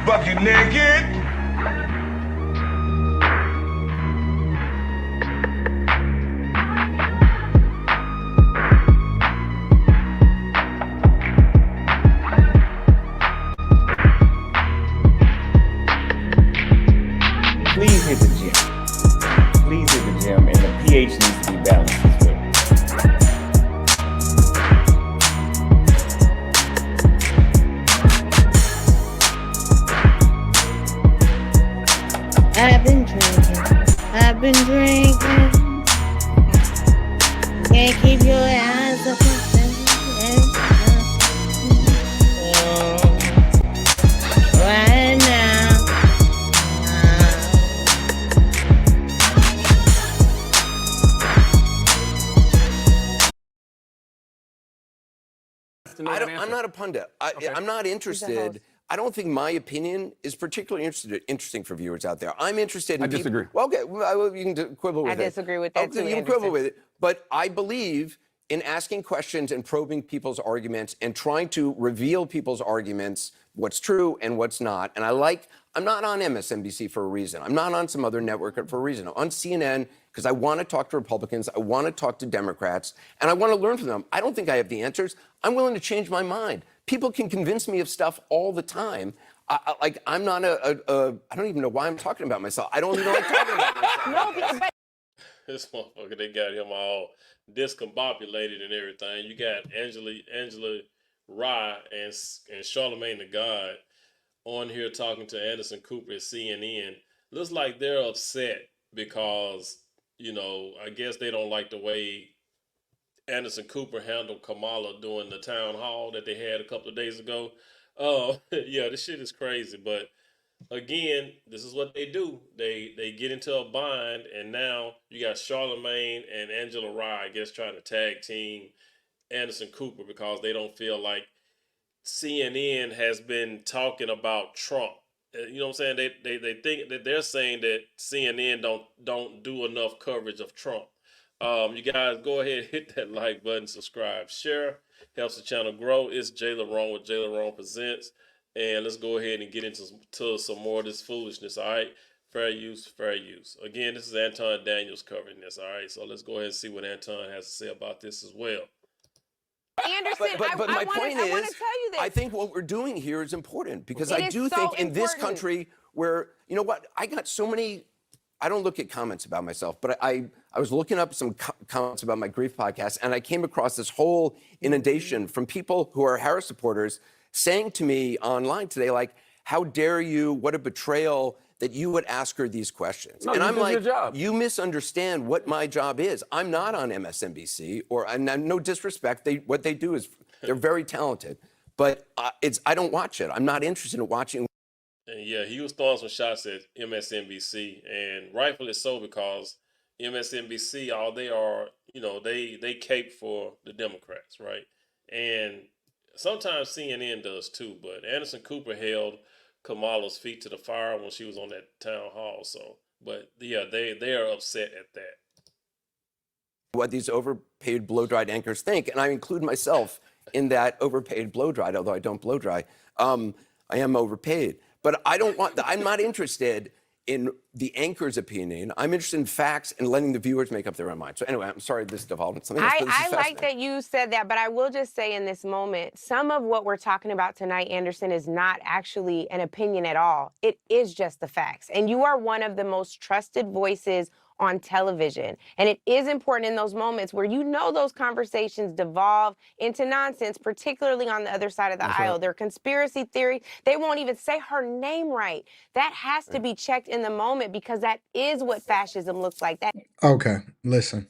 Bucket naked. Please hit the gym. Please hit the gym, and the pH needs to be balanced as well. I've been drinking. Can't keep your eyes off my right now. I'm not a pundit. I'm not interested. I don't think my opinion is particularly interesting for viewers out there. I'm interested in. I disagree. Well, okay, you can quibble with it. I disagree with that too. You can quibble with it, but I believe in asking questions and probing people's arguments and trying to reveal people's arguments, what's true and what's not. And I'm not on MSNBC for a reason. I'm not on some other network for a reason. I'm on CNN because I want to talk to Republicans, I want to talk to Democrats, and I want to learn from them. I don't think I have the answers. I'm willing to change my mind. People can convince me of stuff all the time. I'm not I don't even know why I'm talking about myself. I don't even like talking about myself. This motherfucker, they got him all discombobulated and everything. You got Angela Rye and Charlamagne the God on here talking to Anderson Cooper at CNN. Looks like they're upset because, I guess they don't like the way Anderson Cooper handled Kamala during the town hall that they had a couple of days ago. Yeah, this shit is crazy. But again, this is what they do. They get into a bind, and now you got Charlamagne and Angela Rye, I guess, trying to tag team Anderson Cooper because they don't feel like CNN has been talking about Trump. You know what I'm saying? They think that they're saying that CNN don't do enough coverage of Trump. You guys go ahead and hit that like button, subscribe, share, helps the channel grow. It's JLerone with JLerone Presents. And let's go ahead and get into some more of this foolishness, all right? Fair use, fair use. Again, this is Anton Daniels covering this, all right? So let's go ahead and see what Anton has to say about this as well. Anderson, but my point is, I want to tell you this. I think what we're doing here is important because It I is do so think in this important. country where, you know what, I got so many, I don't look at comments about myself, but I was looking up some comments about my grief podcast, and I came across this whole inundation from people who are Harris supporters saying to me online today, like, how dare you, what a betrayal that you would ask her these questions. No, and I'm like, your job. you misunderstand what my job is. I'm not on MSNBC, and no disrespect, what they do is, they're very talented, but I don't watch it. I'm not interested in watching. And yeah, he was throwing some shots at MSNBC, and rightfully so, because MSNBC, all they are, they cape for the Democrats, right? And sometimes CNN does too, but Anderson Cooper held Kamala's feet to the fire when she was on that town hall. So, but yeah, they are upset at that. What these overpaid blow-dried anchors think, and I include myself in that overpaid blow-dried, although I don't blow-dry. I am overpaid. But I'm not interested in the anchor's opinion. I'm interested in facts and letting the viewers make up their own mind. So anyway, I'm sorry this devolved into something else, but this is I like that you said that, but I will just say in this moment, some of what we're talking about tonight, Anderson, is not actually an opinion at all. It is just the facts. And you are one of the most trusted voices on television. And it is important in those moments where those conversations devolve into nonsense, particularly on the other side of the aisle. They're conspiracy theory. They won't even say her name right. That has to be checked in the moment because that is what fascism looks like. Okay, listen.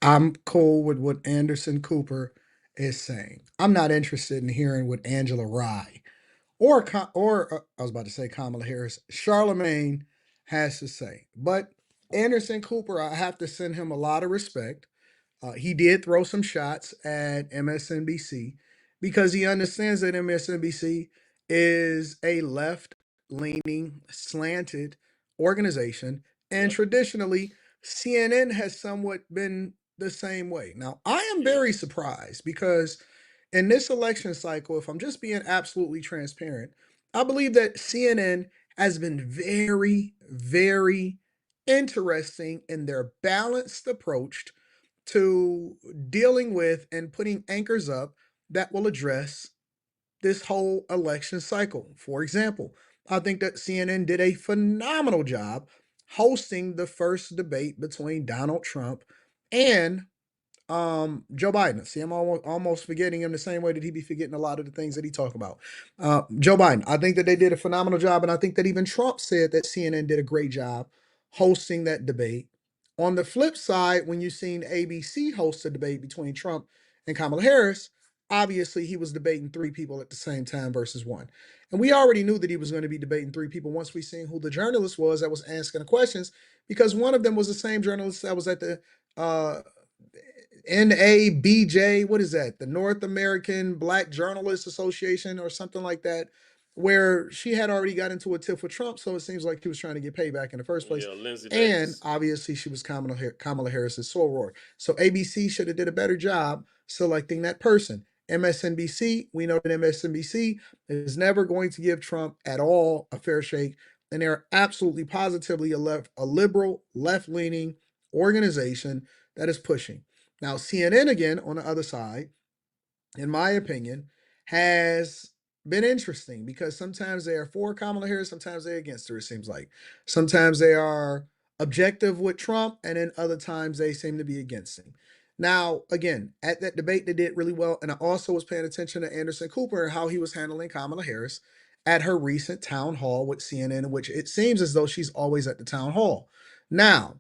I'm cool with what Anderson Cooper is saying. I'm not interested in hearing what Angela Rye or I was about to say Kamala Harris, Charlamagne has to say. But Anderson Cooper, I have to send him a lot of respect. He did throw some shots at MSNBC because he understands that MSNBC is a left leaning, slanted organization. And Yep. traditionally, CNN has somewhat been the same way. Now, I am Yep. very surprised because in this election cycle, if I'm just being absolutely transparent, I believe that CNN has been very, very interesting in their balanced approach to dealing with and putting anchors up that will address this whole election cycle. For example, I think that CNN did a phenomenal job hosting the first debate between Donald Trump and Joe Biden. See, I'm almost forgetting him the same way that he be forgetting a lot of the things that he talk about. Joe Biden. I think that they did a phenomenal job, and I think that even Trump said that CNN did a great job hosting that debate. On the flip side, when you seen ABC host a debate between Trump and Kamala Harris, obviously he was debating three people at the same time versus one. And we already knew that he was going to be debating three people once we seen who the journalist was that was asking the questions, because one of them was the same journalist that was at the uh, NABJ, what is that? The North American Black Journalists Association or something like that, where she had already got into a tiff with Trump. So it seems like he was trying to get payback in the first place. Yeah, Lindsay And Davis. obviously she was Kamala Harris's soror. So ABC should have did a better job selecting that person. MSNBC, we know that MSNBC is never going to give Trump at all a fair shake. And they're absolutely positively a liberal, left-leaning organization that is pushing. Now, CNN, again, on the other side, in my opinion, has been interesting because sometimes they are for Kamala Harris, sometimes they're against her, it seems like. Sometimes they are objective with Trump, and then other times they seem to be against him. Now, again, at that debate, they did really well. And I also was paying attention to Anderson Cooper and how he was handling Kamala Harris at her recent town hall with CNN, in which it seems as though she's always at the town hall. Now,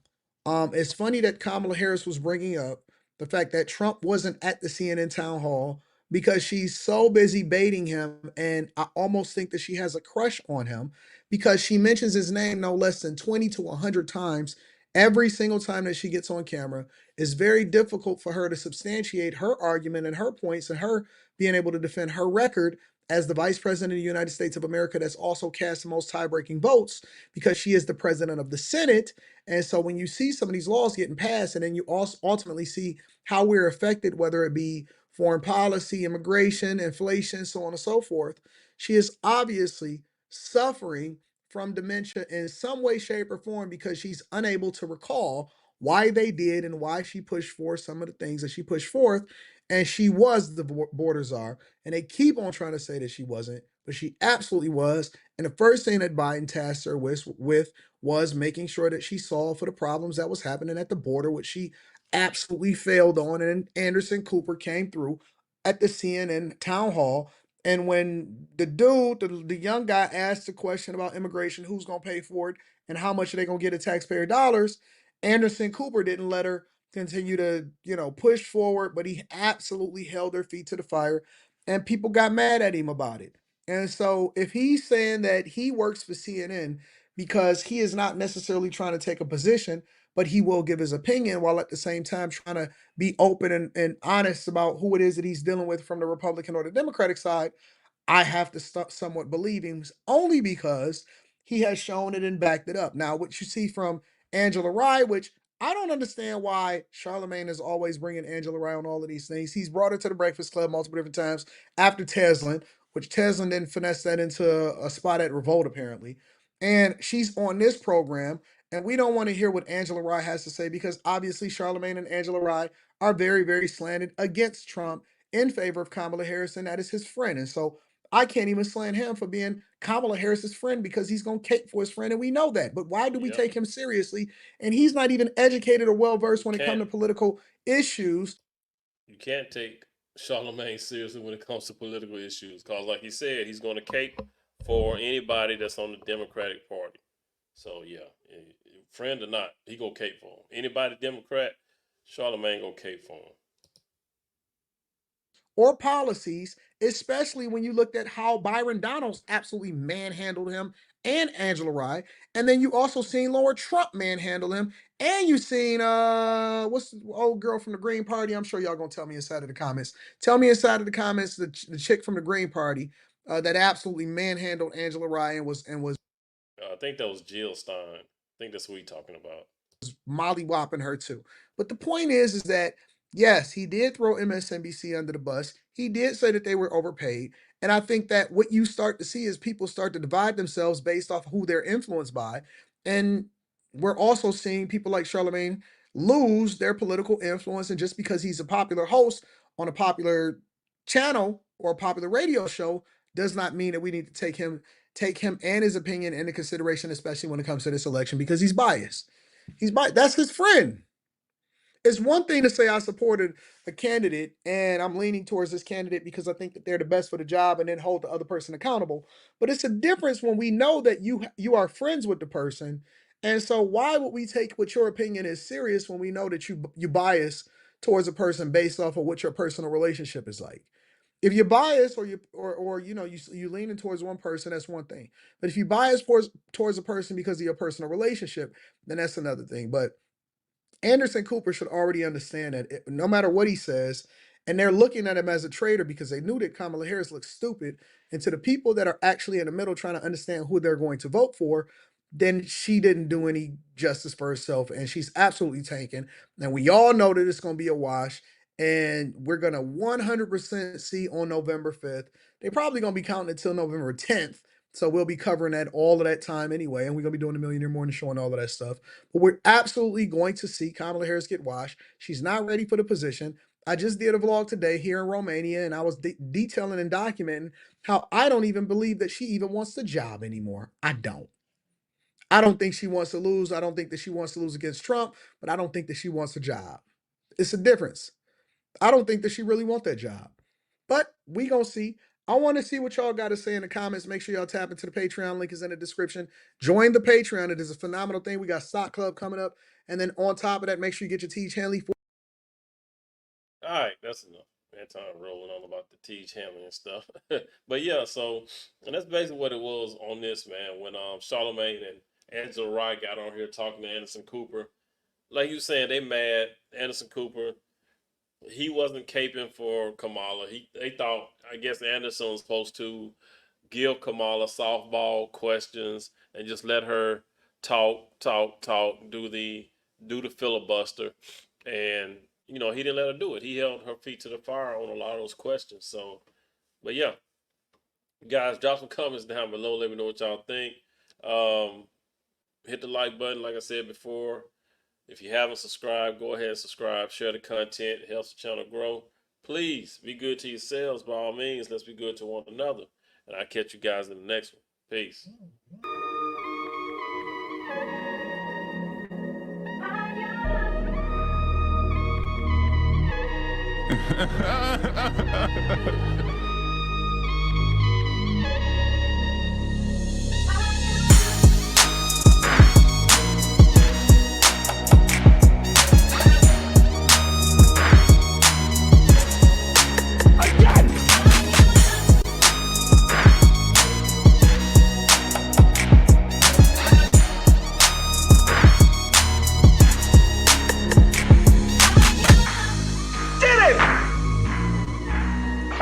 it's funny that Kamala Harris was bringing up the fact that Trump wasn't at the CNN town hall because she's so busy baiting him. And I almost think that she has a crush on him because she mentions his name no less than 20 to 100 times every single time that she gets on camera. It's very difficult for her to substantiate her argument and her points and her being able to defend her record as the vice president of the United States of America that's also cast the most tie-breaking votes because she is the president of the Senate. And so when you see some of these laws getting passed and then you also ultimately see how we're affected, whether it be foreign policy, immigration, inflation, so on and so forth, she is obviously suffering from dementia in some way, shape, or form because she's unable to recall why they did and why she pushed forth some of the things that she pushed forth. And she was the border czar. And they keep on trying to say that she wasn't, but she absolutely was. And the first thing that Biden tasked her with was making sure that she solved for the problems that was happening at the border, which she absolutely failed on. And Anderson Cooper came through at the CNN town hall. And when the dude, the young guy, asked the question about immigration, who's going to pay for it and how much are they going to get of taxpayer dollars, Anderson Cooper didn't let her continue to, push forward, but he absolutely held her feet to the fire. And people got mad at him about it. And so if he's saying that he works for CNN because he is not necessarily trying to take a position, but he will give his opinion while at the same time trying to be open and honest about who it is that he's dealing with from the Republican or the Democratic side, I have to somewhat believe him only because he has shown it and backed it up. Now, what you see from Angela Rye, which I don't understand why Charlamagne is always bringing Angela Rye on all of these things. He's brought her to the Breakfast Club multiple different times after Teslin, which Teslin then finessed that into a spot at Revolt, apparently. And she's on this program, and we don't want to hear what Angela Rye has to say because obviously Charlamagne and Angela Rye are very, very slanted against Trump in favor of Kamala Harris, and that is his friend. And so I can't even slant him for being Kamala Harris's friend because he's going to cape for his friend, and we know that. But why do we Yep. take him seriously? And he's not even educated or well versed when it comes Can't to political issues. you can't take Charlamagne seriously when it comes to political issues, because like he said, he's going to cape for anybody that's on the Democratic Party. So yeah, friend or not, he gonna cape for him. Anybody Democrat, Charlamagne gonna cape for him. or policies, especially when you looked at how Byron Donalds absolutely manhandled him and Angela Rye. And then you also seen Laura Trump manhandle him. And you seen what's the old girl from the Green Party? I'm sure y'all gonna tell me inside of the comments. Tell me inside of the comments the chick from the Green Party that absolutely manhandled Angela Rye and was I think that was Jill Stein. I think that's what we're talking about. molly-whopping her too. But the point is that yes, he did throw MSNBC under the bus. He did say that they were overpaid. And I think that what you start to see is people start to divide themselves based off who they're influenced by. And we're also seeing people like Charlamagne lose their political influence. And just because he's a popular host on a popular channel or a popular radio show does not mean that we need to take him and his opinion into consideration, especially when it comes to this election, because he's biased. That's his friend. It's one thing to say I supported a candidate and I'm leaning towards this candidate because I think that they're the best for the job, and then hold the other person accountable. But it's a difference when we know that you are friends with the person. And so why would we take what your opinion is serious when we know that you bias towards a person based off of what your personal relationship is like? If you're biased or you leaning towards one person, that's one thing. But if you bias towards a person because of your personal relationship, then that's another thing. But Anderson Cooper should already understand that no matter what he says, and they're looking at him as a traitor because they knew that Kamala Harris looks stupid. And to the people that are actually in the middle trying to understand who they're going to vote for, then she didn't do any justice for herself, and she's absolutely tanking. And we all know that it's going to be a wash, and we're going to 100% see on November 5th. They're probably going to be counting until November 10th. So we'll be covering that all of that time anyway, and we're going to be doing the Millionaire Morning Show and all of that stuff. But we're absolutely going to see Kamala Harris get washed. She's not ready for the position. I just did a vlog today here in Romania, and I was detailing and documenting how I don't even believe that she even wants the job anymore. I don't think she wants to lose. I don't think that she wants to lose against Trump, but I don't think that she wants a job. It's a difference. I don't think that she really wants that job. But we gonna see. I want to see what y'all got to say in the comments. Make sure y'all tap into the Patreon. Link is in the description. Join the Patreon. It is a phenomenal thing. We got Stock Club coming up. And then on top of that, make sure you get your Teach Hanley. All right, that's enough. That time rolling on about the Teach Hammer and stuff. But yeah, so, and that's basically what it was on this, man. When Charlamagne and Angela Rye got on here talking to Anderson Cooper. Like you were saying, they mad. Anderson Cooper, he wasn't caping for Kamala. They thought, I guess Anderson was supposed to give Kamala softball questions and just let her talk, do the filibuster. And he didn't let her do it. He held her feet to the fire on a lot of those questions. So, but yeah, guys, drop some comments down below. Let me know what y'all think. Hit the like button, like I said before. If you haven't subscribed, go ahead and subscribe. Share the content. It helps the channel grow. Please be good to yourselves. By all means, let's be good to one another. And I'll catch you guys in the next one. Peace.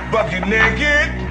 Buck you naked.